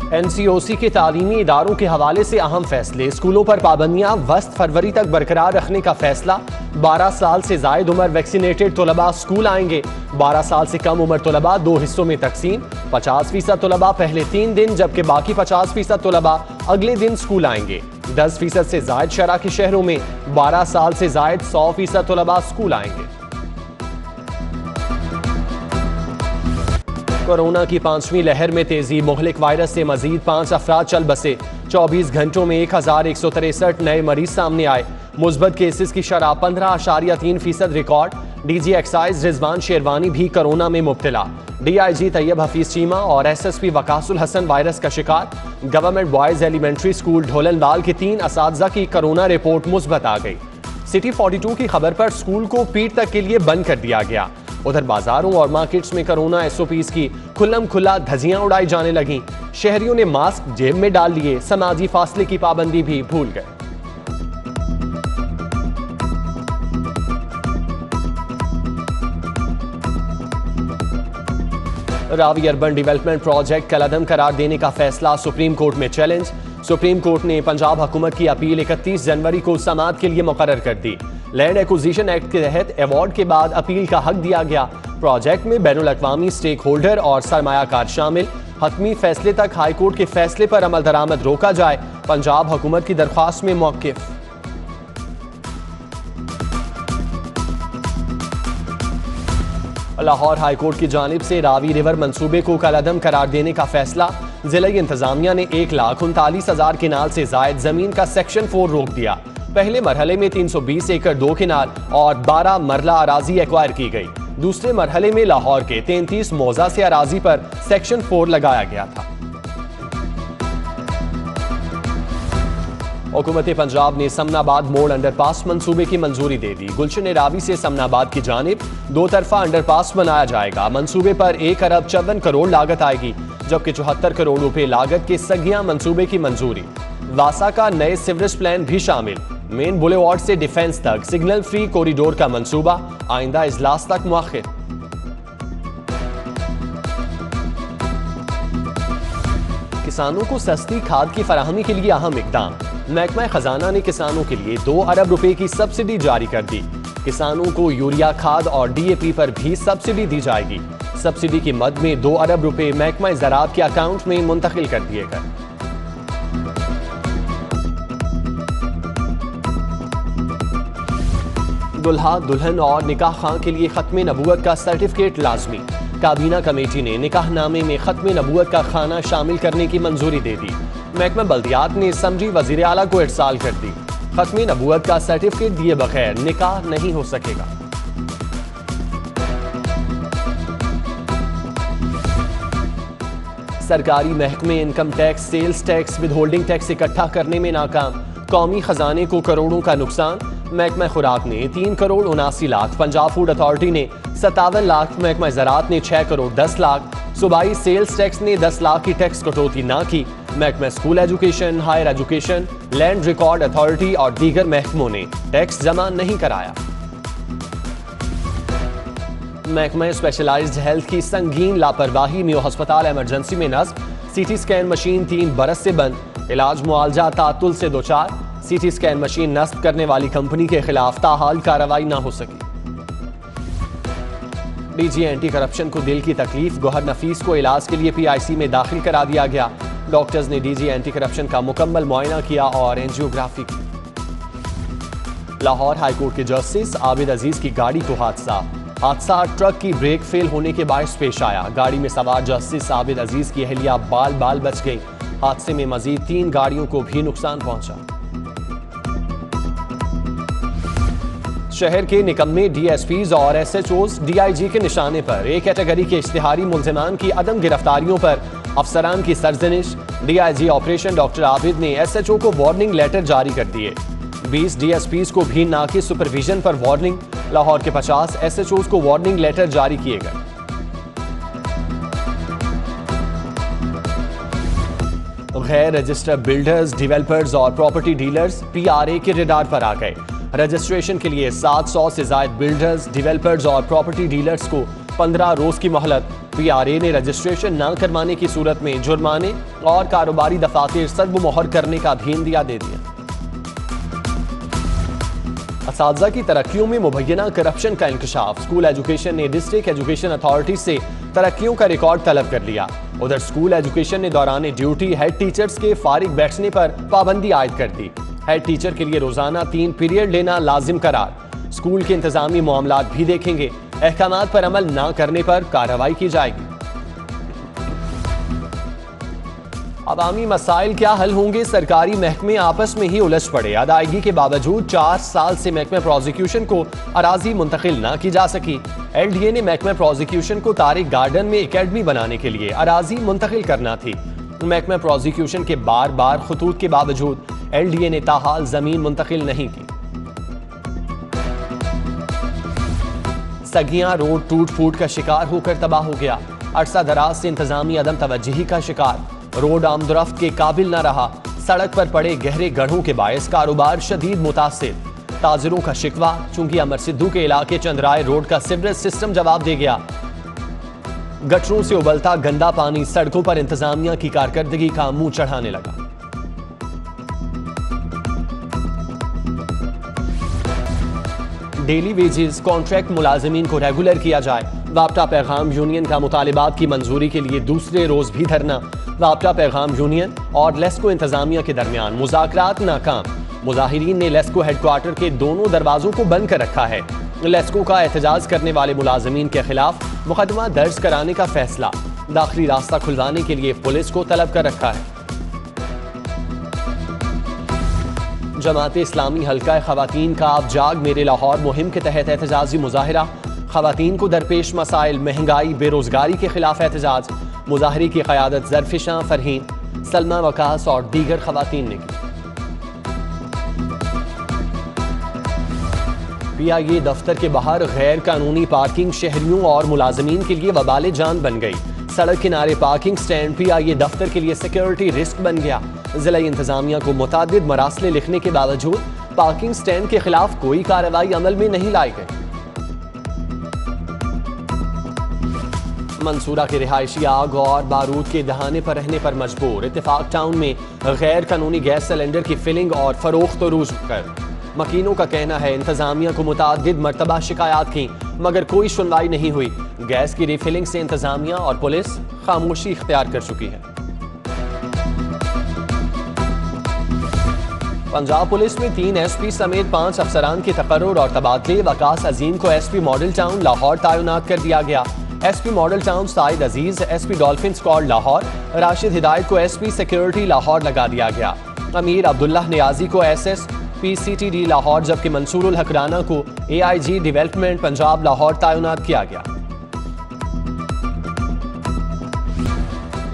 NCOC के तालीमी इदारों के हवाले से अहम फैसले। स्कूलों पर पाबंदियां वस्त फरवरी तक बरकरार रखने का फैसला। 12 साल से जायद उम्र वैक्सीनेटेड तलबा स्कूल आएंगे। 12 साल से कम उम्र तलबा 2 हिस्सों में तकसीम। 50% तलबा पहले 3 दिन जबकि बाकी 50% तलबा अगले दिन स्कूल आएंगे। 10% से जायद शहरा के शहरों में 12 साल से जायद 100% तलबा स्कूल आएंगे। कोरोना की 5वीं लहर में तेजी। मुहलिक वायरस से मजीद 5 अफराद चल बसे। 24 घंटों में 1163 नए मरीज सामने आए। मुस्बत केसेस की शरह 15.3% record. DG excise Rizwan sherwani भी कोरोना में मुब्तला। DIG तैयब हफीज चीमा और SSP वकासुल हसन वायरस का शिकार। गवर्नमेंट बॉयज एलिमेंट्री स्कूल ढोलनवाल के 3 असातिज़ा की कोरोना रिपोर्ट मुस्बत आ गई। सिटी 42 की खबर पर स्कूल को पीर तक के लिए बंद कर दिया गया। उधर बाजारों और मार्केट्स में कोरोना SOPs की खुल्लम खुल्ला धज्जियां उड़ाई जाने लगी। शहरियों ने मास्क जेब में डाल लिए। समाजी फासले की पाबंदी भी भूल गए। रावी अर्बन डेवलपमेंट प्रोजेक्ट कलअदम करार देने का फैसला। सुप्रीम कोर्ट में चैलेंज। सुप्रीम कोर्ट ने पंजाब हुकूमत की अपील 31 जनवरी को समाअत के लिए मुकर्रर कर दी। लैंड एक्विजिशन एक्ट के तहत अवार्ड के बाद अपील का हक दिया गया। प्रोजेक्ट में बैनुल अक़वामी स्टेक होल्डर और सरमायाकार शामिल। हतमी फैसले तक हाईकोर्ट के फैसले पर अमल दरामद रोका जाए। पंजाब हुकूमत की दरख्वास्त में मौक़िफ़। लाहौर हाईकोर्ट की जानिब से रावी रिवर मंसूबे को कलअदम करार देने का फैसला। जिला इंतजामिया ने 1,39,000 किनाल से जायद जमीन का सेक्शन 4 रोक दिया। पहले मरहले में 320 एकड़ 2 किनाल और 12 मरला अराजी एक्वायर की गई। दूसरे मरहले में लाहौर के 33 मौजा से अराजी पर सेक्शन 4 लगाया गया था। हुकूमत पंजाब ने समनाबाद मोड़ अंडरपास मंसूबे की मंजूरी दे दी। गुलशन रावी से समनाबाद की जानिब 2 तरफा अंडरपास बनाया जाएगा। मंसूबे पर 1 अरब 54 करोड़ लागत आएगी, जबकि 74 करोड़ रुपए लागत के सगिया मंसूबे की मंजूरी। वासा का नए सीवरेज प्लान भी शामिल। मेन बुलेवार्ड से डिफेंस तक सिग्नल फ्री कॉरिडोर का मंसूबा आइंदा इजलास तक मुअख्खर। किसानों को सस्ती खाद की फराहमी के लिए अहम इकदाम। महकमा खजाना ने किसानों के लिए 2 अरब रुपए की सब्सिडी जारी कर दी। किसानों को यूरिया खाद और DAP पर भी सब्सिडी दी जाएगी। सब्सिडी की मद में 2 अरब रुपए महकमा ज़राअत के अकाउंट में मुंतकिल कर दिए गए। दुल्हा दुल्हन और निकाह खां के लिए खत्म नबूवत का सर्टिफिकेट लाजमी। काबीना कमेटी ने निकाहनामे में खत्म नबूवत का खाना शामिल करने की मंजूरी दे दी। महकमा बल्दियात ने समझी वजीर आला को इरसाल कर दी। खत्म नबूवत का सर्टिफिकेट दिए बगैर निकाह नहीं हो सकेगा। सरकारी महकमे income tax, sales tax, withholding tax इकट्ठा करने में नाकाम। कौमी खजाने को करोड़ों का नुकसान। महकमा खुराक ने 3 करोड़ 79 लाख, पंजाब फूड अथॉरिटी ने 57 लाख, महकमा ज़राअत ने 6 करोड़ 10 लाख, सूबाई सेल्स टैक्स ने 10 लाख की टैक्स कटौती ना की। महकमा school education, higher education, land record authority और दीगर महकमों ने टैक्स जमा नहीं कराया। महकमा स्पेशलाइज्ड हेल्थ की संगीन लापरवाही। म्यू अस्पताल इमरजेंसी में नस्ब। CT स्कैन मशीन 3 बरस से बंद। इलाज मुआलजा तातुल से 2-4। CT स्कैन मशीन नस्ब करने वाली कंपनी के खिलाफ ताहाल कार्रवाई ना हो सकी। DG एंटी करप्शन को दिल की तकलीफ। गौहर नफीस को इलाज के लिए PIC में दाखिल करा दिया गया। डॉक्टर्स ने DG एंटी करप्शन का मुकम्मल मुआयना किया और एंजियोग्राफी की। लाहौर हाईकोर्ट के जस्टिस आबिद अजीज की गाड़ी को हादसा ट्रक की ब्रेक फेल होने के बायस पेश आया। गाड़ी में सवार जस्टिस आबिद अजीज की अहलिया बाल बच गई। हादसे में मजीद 3 गाड़ियों को भी नुकसान पहुंचा। शहर के निकम्मे DSPs और SHOs DIG के निशाने पर। एक कैटेगरी के इश्तिहारी मुल्जिमान की अदम गिरफ्तारियों पर अफसरान की सरजनिश। DIG ऑपरेशन डॉक्टर आबिद ने SHO को वार्निंग लेटर जारी कर दिए। 20 DSPs को भी नाके सुपरविजन पर वार्निंग। लाहौर के 50 SHOs को वार्निंग लेटर जारी किए गए। गैर रजिस्टर्ड बिल्डर्स, डेवलपर्स और प्रॉपर्टी डीलर्स PRA के रडार पर आ गए। रजिस्ट्रेशन के लिए 700 से ज्यादा बिल्डर्स, डेवलपर्स और प्रॉपर्टी डीलर्स को 15 रोज की मोहलत। PRA ने रजिस्ट्रेशन न करवाने की सूरत में जुर्माने और कारोबारी दफातर सद्ब मोहर करने का भी इंदिया दे दिया। असातिज़ा की तरक्कियों में मुबैना करप्शन का इंकशाफ। स्कूल एजुकेशन ने डिस्ट्रिक्ट एजुकेशन अथॉरिटी से तरक्कियों का रिकॉर्ड तलब कर लिया। उधर स्कूल एजुकेशन ने दौरान ड्यूटी हेड टीचर्स के फारिग बैठने पर पाबंदी आयद कर दी। हेड टीचर के लिए रोजाना 3 पीरियड लेना लाजिम करार। स्कूल के इंतजामी मामलात भी देखेंगे। अहकामात पर अमल न करने पर कार्रवाई की जाएगी। अवामी मसाइल क्या हल होंगे? सरकारी महकमे आपस में ही उलझ पड़े। अदायगी के बावजूद 4 साल से महकमा प्रोसिक्यूशन को अराजी मुंतकिल न की जा सकी। LDA ने महकमा प्रोसिक्यूशन को तारिक गार्डन में एकेडमी बनाने के लिए अराजी मुंतकिल करना थी। महकमा प्रोसिक्यूशन के बार बार खतूत के बावजूद LDA ने ताहाल जमीन मुंतकिल नहीं की। सगियां रोड टूट फूट का शिकार होकर तबाह हो गया। अरसा दराज से इंतजामी अदम तवज्जुही का शिकार। रोड आमदरफ्त के काबिल न रहा। सड़क पर पड़े गहरे गड्ढों के बायस कारोबार शदीद मुतासिर। ताजिरों का शिकवा, चूंकि अमर सिद्धू के इलाके चंद्राय रोड का सीवरेज सिस्टम जवाब दे गया। गटरों से उबलता गंदा पानी सड़कों पर इंतजामिया की कारकर्दगी का मुंह चढ़ाने लगा। डेली वेजेस कॉन्ट्रैक्ट मुलाजिमीन को रेगुलर किया जाए। वापटा पैगाम यूनियन का मुतालिबात की मंजूरी के लिए दूसरे रोज भी धरना। वापटा पैगाम यूनियन और लेस्को इंतजामिया के दरमियान मुज़ाकरात नाकाम। मुजाहिरीन ने लेस्को हेडक्वार्टर के दोनों दरवाजों को बंद कर रखा है। लेस्को का एहतजाज करने वाले मुलाजिमीन के खिलाफ मुकदमा दर्ज कराने का फैसला। दाखिली रास्ता खुलवाने के लिए पुलिस को तलब कर रखा है। जमात इस्लामी हल्का खवातीन का अब जाग मेरे लाहौर मुहिम के तहत एहतजाजी मुजाहिरा। खवातीन को दरपेश मसाइल महंगाई बेरोजगारी के खिलाफ एहतजाज। मुजाहिरे की क़यादत ज़रफ़िशां फ़रहीन, सलमा वकास और दीगर खवातीन ने की। PIA दफ्तर के बाहर गैर कानूनी पार्किंग शहरियों और मुलाजमीन के लिए वबाले जान बन गई। सड़क किनारे पार्किंग स्टैंड PIA दफ्तर के लिए सिक्योरिटी रिस्क बन गया। जिला इंतजामिया को मुतादिद मरासले लिखने के बावजूद पार्किंग स्टैंड के खिलाफ कोई कार्रवाई अमल में नहीं लाई गई। मंसूरा के रिहायशी आग और बारूद के दहाने पर रहने पर मजबूर। इत्तेफाक टाउन में गैर कानूनी गैस सिलेंडर की फिलिंग और फरोख्त रूज कर। मकीनों का कहना है इंतजामिया को मुतादिद मरतबा शिकायत की मगर कोई सुनवाई नहीं हुई। गैस की रिफिलिंग से इंतजामिया और पुलिस खामोशी इख्तियार कर चुकी है। पंजाब पुलिस में 3 SP समेत 5 अफसरान के तकर्रुर और तबादले। वकास अजीम को SP मॉडल टाउन लाहौर तैनात कर दिया गया। SP मॉडल टाउन साइद अजीज SP dolphin squad Lahore, Rashid हिदायत को SP सिक्योरिटी लाहौर लगा दिया गया। अमीर अब्दुल्लाह नियाजी को SS PCTD लाहौर, जबकि मंसूरुल हक राना को AIG डेवलपमेंट पंजाब लाहौर तैनात किया गया।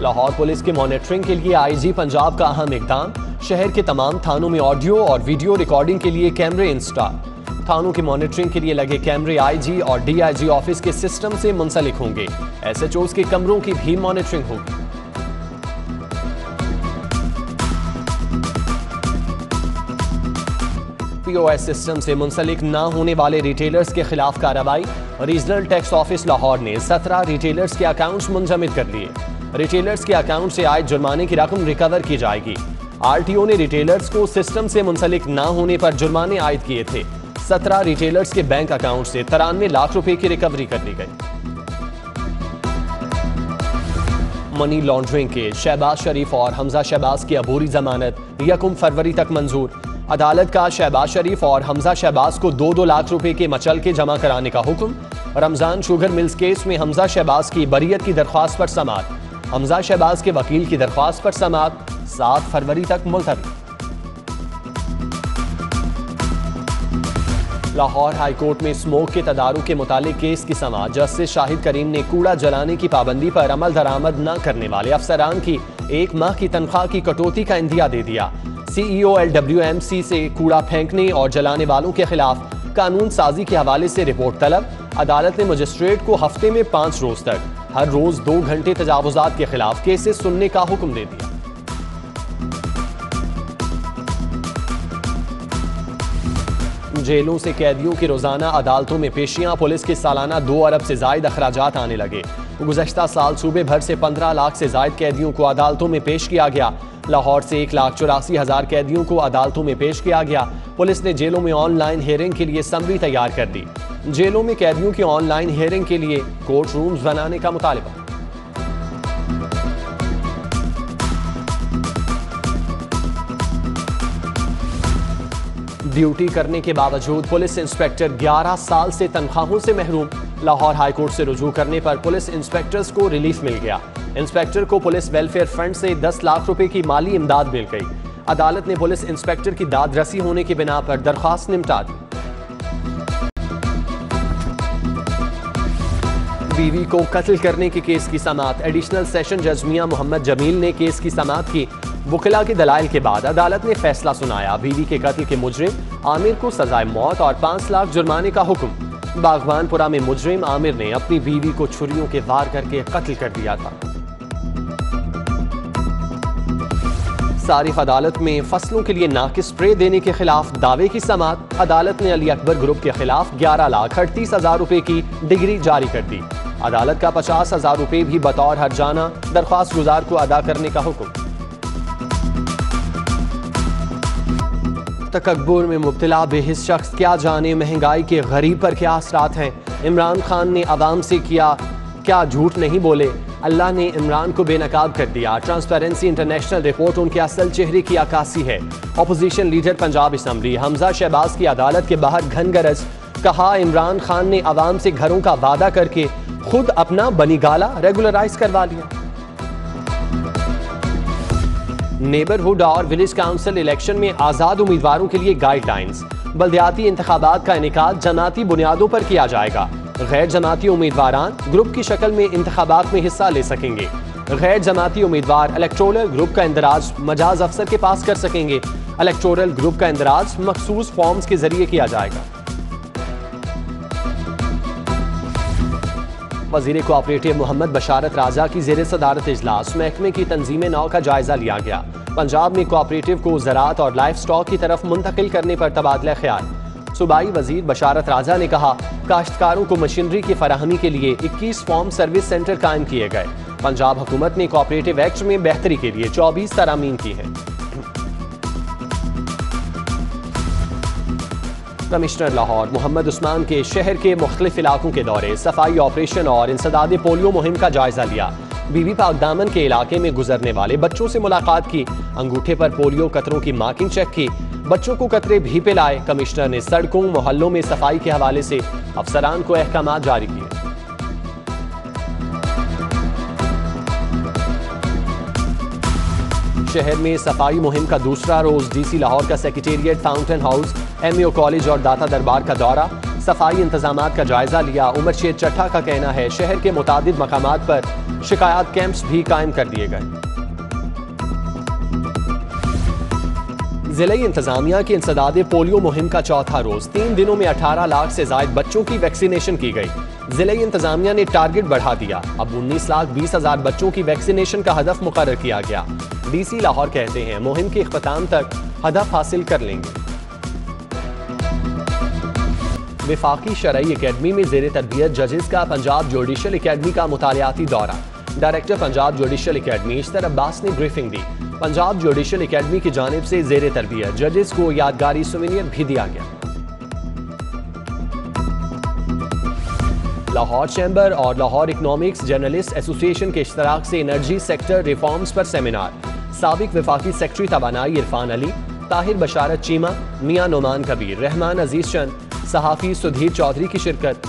लाहौर पुलिस के मॉनिटरिंग के लिए IG पंजाब का अहम इकदाम। शहर के तमाम थानों में ऑडियो और वीडियो रिकॉर्डिंग के लिए कैमरे इंस्टॉल। थानों की मॉनिटरिंग के लिए लगे कैमरे IG और DIG ऑफिस के सिस्टम से मुंसलिक होंगे। SHOs के कमरों की भी मॉनिटरिंग होगी। POS सिस्टम से मुंसलिक न होने वाले रिटेलर्स के खिलाफ कार्रवाई। रीजनल टैक्स ऑफिस लाहौर ने 17 रिटेलर्स के अकाउंट्स मुंजमद कर लिए। रिटेलर्स के अकाउंट से आए जुर्माने की रकम रिकवर की जाएगी। RTO ने रिटेलर्स को सिस्टम से मुंसलिक न होने पर जुर्माने आयद किए थे। 17 रिटेलर्स के बैंक अकाउंट से 93 लाख रुपए की रिकवरी कर ली गई। मनी लॉन्ड्रिंग के शहबाज शरीफ और हमजा शहबाज की अबूरी जमानत 1 फरवरी तक मंजूर। अदालत का शहबाज शरीफ और हमजा शहबाज को 2-2 लाख रुपए के मचल के जमा कराने का हुक्म। रमजान शुगर मिल्स केस में हमजा शहबाज की बरियत की दरख्वास्त पर समाअत। हमजा शहबाज के वकील की दरख्वास्त पर समाअत 7 फरवरी तक मुलतवी। लाहौर हाई कोर्ट में स्मोक के तदारुक के मुतालिक केस की समाअत। जस्टिस शाहिद करीम ने कूड़ा जलाने की पाबंदी पर अमल दरामद न करने वाले अफसरान की 1 माह की तनख्वाह की कटौती का इंदिया दे दिया। CEO LWMC से कूड़ा फेंकने और जलाने वालों के खिलाफ कानून साजी के हवाले से रिपोर्ट तलब। अदालत ने मजिस्ट्रेट को हफ्ते में 5 रोज तक हर रोज 2 घंटे तजावुजात के खिलाफ केसेस सुनने का हुक्म दे दिया। जेलों से कैदियों की रोजाना अदालतों में पेशियां, पुलिस के सालाना 2 अरब से जायद अखराजात आने लगे। गुज़श्ता साल सूबे भर से 15 लाख से जायद कैदियों को अदालतों में पेश किया गया। लाहौर से 1,84,000 कैदियों को अदालतों में पेश किया गया। पुलिस ने जेलों में ऑनलाइन हियरिंग के लिए समरी तैयार कर दी। जेलों में कैदियों की ऑनलाइन हियरिंग के लिए कोर्ट रूम्स बनाने का मुतालबा। ड्यूटी करने के बावजूद पुलिस इंस्पेक्टर 11 साल से तनख्वाहों से महरूम। लाहौर हाईकोर्ट से रुजू करने पर पुलिस इंस्पेक्टर्स को रिलीफ मिल गया। इंस्पेक्टर को पुलिस वेलफेयर फंड से 10 लाख रुपए की माली इमदाद मिल गई। अदालत ने पुलिस इंस्पेक्टर की दाद रसी होने की बिना पर दरख्वास्त निपटा दी। बीवी को कत्ल करने के केस की समाअत। एडिशनल सेशन जज मियां मोहम्मद जमील ने केस की समाअत की। वकीला के दलाइल के बाद अदालत ने फैसला सुनाया। बीवी के कत्ल के मुजरिम आमिर को सजाए मौत और 5 लाख जुर्माने का हुक्म। बागवानपुरा में मुजरिम आमिर ने अपनी बीवी को छुरियों के वार करके कत्ल कर दिया था। सारिफ अदालत में फसलों के लिए नाकिस स्प्रे देने के खिलाफ दावे की समाअत। अदालत ने अली अकबर ग्रुप के खिलाफ 11,38,000 रुपए की डिग्री जारी कर दी। अदालत का 50,000 रुपए भी बतौर हर्जाना दरख्वास्त गुजार को अदा करने का हुक्म। तकब्बुर में मुब्तला बेहिस शख्स क्या जाने महंगाई के गरीब पर क्या असरात हैं। इमरान खान ने अवाम से क्या झूठ नहीं बोले। अल्लाह ने इमरान को बेनकाब कर दिया। ट्रांसपेरेंसी इंटरनेशनल रिपोर्ट उनके असल चेहरे की अक्कासी है। Opposition leader Punjab assembly Hamza Shahbaz की अदालत के बाहर घनगरज। कहा, इमरान खान ने अवाम से घरों का वादा करके खुद अपना बनीगाला रेगुलराइज करवा लिया। नेबरहुड और विलेज काउंसिल इलेक्शन में आजाद उम्मीदवारों के लिए गाइडलाइंस। बल्दियाती इंतखाबात का इनेकाद जमाती बुनियादों पर किया जाएगा। गैर जमाती उम्मीदवारान ग्रुप की शक्ल में इंतखाबात में हिस्सा ले सकेंगे। गैर जमाती उम्मीदवार इलेक्टोरल ग्रुप का इंदराज मजाज अफसर के पास कर सकेंगे। इलेक्टोरल ग्रुप का इंदराज मखसूस फॉर्म्स के जरिए किया जाएगा। वजीर कोऑपरेटिव मोहम्मद बशारत राजा की जेर सदारत इजलास। महकमे की तंजीम नौ का जायजा लिया गया। पंजाब में कोऑपरेटिव को ज़राअत और लाइफ स्टॉक की तरफ मुंतकिल करने पर तबादला ख्याल। सूबाई वजीर बशारत राजा ने कहा, काश्तकारों को मशीनरी की फराहमी के लिए 21 फार्म सर्विस सेंटर कायम किए गए। पंजाब हुकूमत ने कोऑपरेटिव एक्ट में बेहतरी के लिए 24 तरामीम की है। कमिश्नर लाहौर मोहम्मद उस्मान के शहर के मुख्तलिफ इलाकों के दौरे, सफाई ऑपरेशन और इंसदाद पोलियो मुहिम का जायजा लिया। बीबी पाकदामन के इलाके में गुजरने वाले बच्चों से मुलाकात की। अंगूठे पर पोलियो कतरों की मार्किंग चेक की। बच्चों को कतरे भी पिलाए। कमिश्नर ने सड़कों मोहल्लों में सफाई के हवाले से अफसरान को अहकामात जारी किए। शहर में सफाई मुहिम का दूसरा रोज। डीसी लाहौर का secretariat, fountain house, MEO college और दाता दरबार का दौरा। सफाई इंतजामात का जायजा लिया। उमर शेर चट्टा का कहना है, शहर के मुतादिद मकामात पर शिकायत कैंप्स भी कायम कर दिए गए। जिला इंतजामिया की इंसदाद पोलियो मुहिम का चौथा रोज। 3 दिनों में 18 लाख से ज्यादा बच्चों की वैक्सीनेशन की गई। जिला इंतजामिया ने टारगेट बढ़ा दिया। अब 19,20,000 बच्चों की वैक्सीनेशन का हदफ मुकर्रर किया गया। डीसी लाहौर कहते हैं, मुहिम के इख्तिताम तक हदफ हासिल कर लेंगे। विफाकी शरई अकेडमी में जेर तरबियत जजेस का पंजाब जुडिशल अकेडमी का मुतालियाती दौरा। Director Punjab judicial academy Ishtar Abbas ने ब्रीफिंग दी। पंजाब जुडिशल अकेडमी की जानिब से जेर तरबियत जजेस को यादगारी सुवेनियर भी दिया गया। लाहौर चैम्बर और लाहौर इकोनॉमिक्स जर्नलिस्ट एसोसिएशन के इश्तराक से एनर्जी सेक्टर रिफॉर्म्स पर सेमिनार। साबिक वफाकी सेक्रेटरी तवानाई इरफान अली, ताहिर बशारत चीमा, मियां नोमान कबीर, रहमान अजीज चंद, सहाफ़ी सुधीर चौधरी की शिरकत।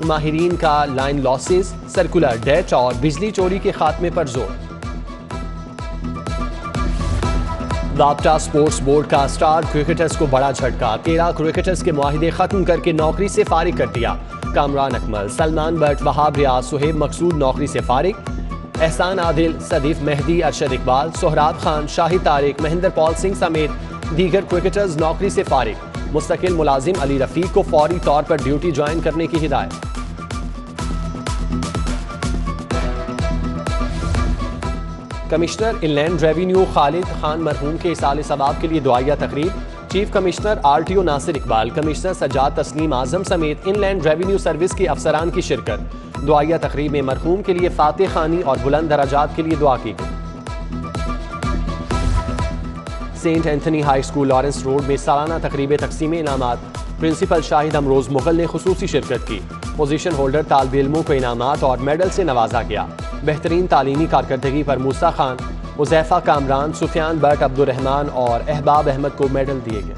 माहिरीन का लाइन लॉसेस, सर्कुलर डेट और बिजली चोरी के खात्मे पर जोर। राब्ता स्पोर्ट्स बोर्ड का स्टार क्रिकेटर्स को बड़ा झटका। 13 क्रिकेटर्स के मुआहिदे खत्म करके नौकरी से फारिग कर दिया। कामरान अकमल, सलमान बट, वहाब रियाज, सुहेब मकसूद नौकरी से फारिग। एहसान आदिल, सदीफ मेहदी, अरशद इकबाल, सोहराब खान, शाहिद तारिक, महेंद्र पॉल सिंह समेत दीगर क्रिकेटर्स नौकरी से फारिग। मुस्तकिल मुलाजिम अली रफीक को फौरी तौर पर ड्यूटी ज्वाइन करने की हिदायत। Commissioner inland revenue Khalid Khan मरहूम के इसाले सवाब के लिए दुआया तकरीब। Chief commissioner RTO Nasir Iqbal, commissioner Sajjad Tasneem Azam समेत इनलैंड रेवेन्यू सर्विस के अफसरान की शिरकत। दुआया तकरीब में मरहूम के लिए फातिह खानी और बुलंद दराजात के लिए दुआ की गई। Saint Anthony high school Lawrence road में सालाना तकरीब तकसीम इनामात। प्रिंसिपल शाहिद अमरोज मुगल ने खुसूसी शिरकत की। पोजीशन होल्डर तालिब इल्मों को इनामात और मेडल से नवाजा गया। बेहतरीन तालीमी कारकर्दगी पर मूसा खान, उज़ैफा कामरान, सुफियान बट, अब्दुर्रहमान और अहबाब अहमद को मेडल दिए गए।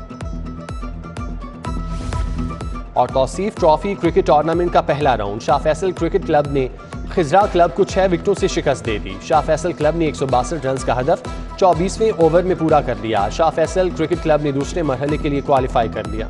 और तौसीफ ट्रॉफी क्रिकेट टूर्नामेंट का पहला round, Shah Faisal cricket club ने खिजरा क्लब को 6 विकेटों से शिकस्त दे दी। शाह फैसल क्लब ने 162 रन का हदफ 24वें ओवर में पूरा कर लिया। शाह फैसल क्रिकेट क्लब ने दूसरे मरहले के लिए क्वालिफाई कर लिया।